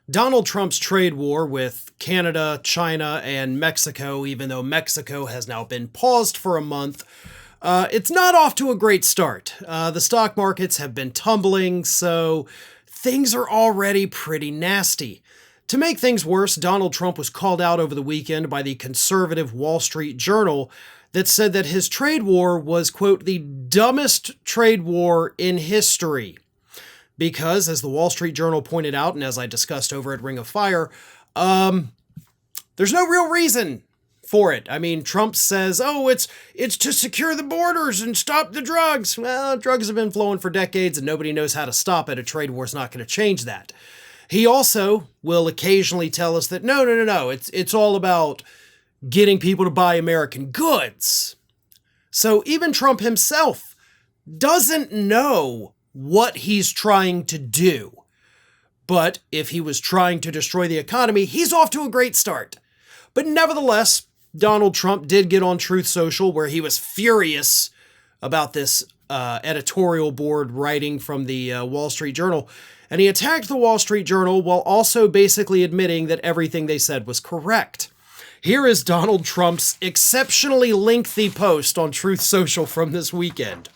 Donald Trump's trade war with Canada, China, and Mexico, even though Mexico has now been paused for a month, it's not off to a great start. The stock markets have been tumbling, so things are already pretty nasty. To make things worse, Donald Trump was called out over the weekend by the conservative Wall Street Journal that said that his trade war was, quote, the dumbest trade war in history. Because, as the Wall Street Journal pointed out, and as I discussed over at Ring of Fire, there's no real reason for it. I mean, Trump says, oh, it's to secure the borders and stop the drugs. Well, drugs have been flowing for decades and nobody knows how to stop it. A trade war is not going to change that. He also will occasionally tell us that, no, it's all about getting people to buy American goods. So even Trump himself doesn't know what he's trying to do. But if he was trying to destroy the economy, he's off to a great start. But nevertheless, Donald Trump did get on Truth Social where he was furious about this editorial board writing from the Wall Street Journal. And he attacked the Wall Street Journal while also basically admitting that everything they said was correct. Here is Donald Trump's exceptionally lengthy post on Truth Social from this weekend.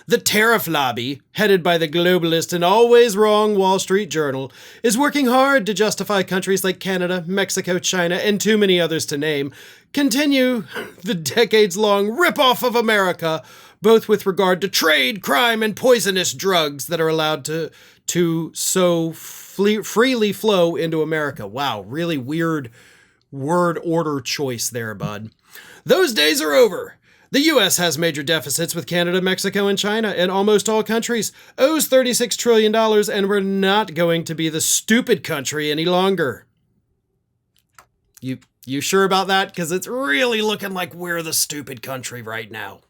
The tariff lobby, headed by the globalist and always wrong Wall Street Journal, is working hard to justify countries like Canada, Mexico, China, and too many others to name continue the decades-long rip-off of America, both with regard to trade, crime, and poisonous drugs that are allowed to so freely flow into America. Wow, really weird word order choice there, bud. Those days are over. The U.S. has major deficits with Canada, Mexico, and China, and almost all countries, owes $36 trillion, and we're not going to be the stupid country any longer. You sure about that? Because it's really looking like we're the stupid country right now.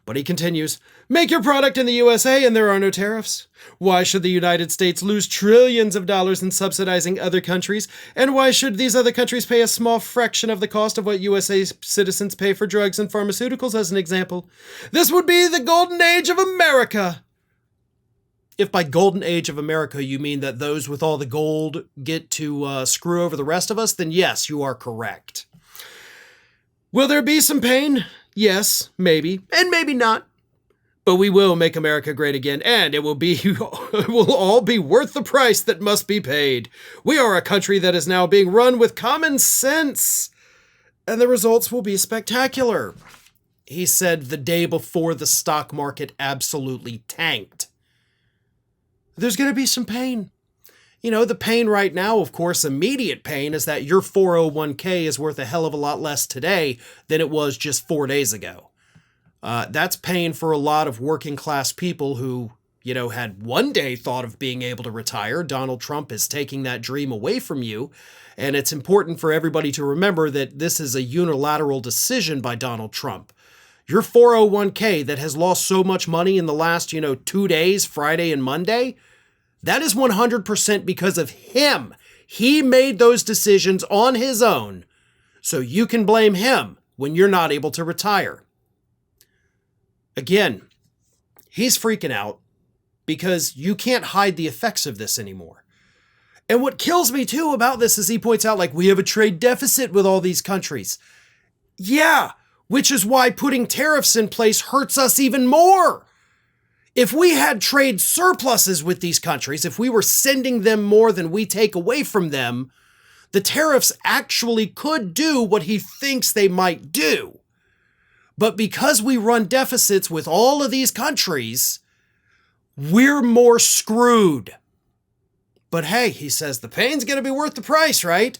But he continues, make your product in the USA and there are no tariffs. Why should the United States lose trillions of dollars in subsidizing other countries? And why should these other countries pay a small fraction of the cost of what USA citizens pay for drugs and pharmaceuticals, as an example? This would be the golden age of America. If by golden age of America you mean that those with all the gold get to screw over the rest of us, then yes, you are correct. Will there be some pain? Yes, maybe, and maybe not. But we will make America great again, and it will all be worth the price that must be paid. We are a country that is now being run with common sense, and the results will be spectacular. He said the day before the stock market absolutely tanked. There's going to be some pain. You know, the pain right now, of course, immediate pain, is that your 401k is worth a hell of a lot less today than it was just 4 days ago. That's pain for a lot of working class people who, had one day thought of being able to retire. Donald Trump is taking that dream away from you. And it's important for everybody to remember that this is a unilateral decision by Donald Trump. Your 401k that has lost so much money in the last, 2 days, Friday and Monday, that is 100% because of him. He made those decisions on his own, so you can blame him when you're not able to retire. Again, he's freaking out because you can't hide the effects of this anymore. And what kills me too about this is he points out, we have a trade deficit with all these countries. Yeah, which is why putting tariffs in place hurts us even more. If we had trade surpluses with these countries, if we were sending them more than we take away from them, the tariffs actually could do what he thinks they might do. But because we run deficits with all of these countries, we're more screwed. But hey, he says, the pain's going to be worth the price, right?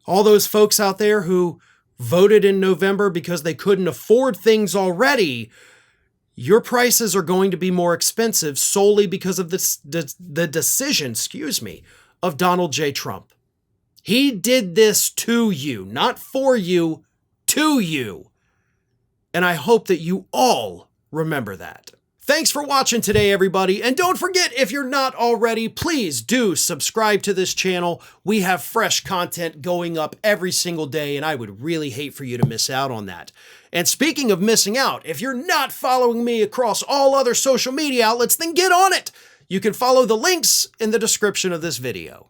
All those folks out there who voted in November because they couldn't afford things already, your prices are going to be more expensive solely because of the decision, of Donald J. Trump. He did this to you, not for you, to you. And I hope that you all remember that. Thanks for watching today, everybody. And don't forget, if you're not already, please do subscribe to this channel. We have fresh content going up every single day, and I would really hate for you to miss out on that. And speaking of missing out, if you're not following me across all other social media outlets, then get on it. You can follow the links in the description of this video.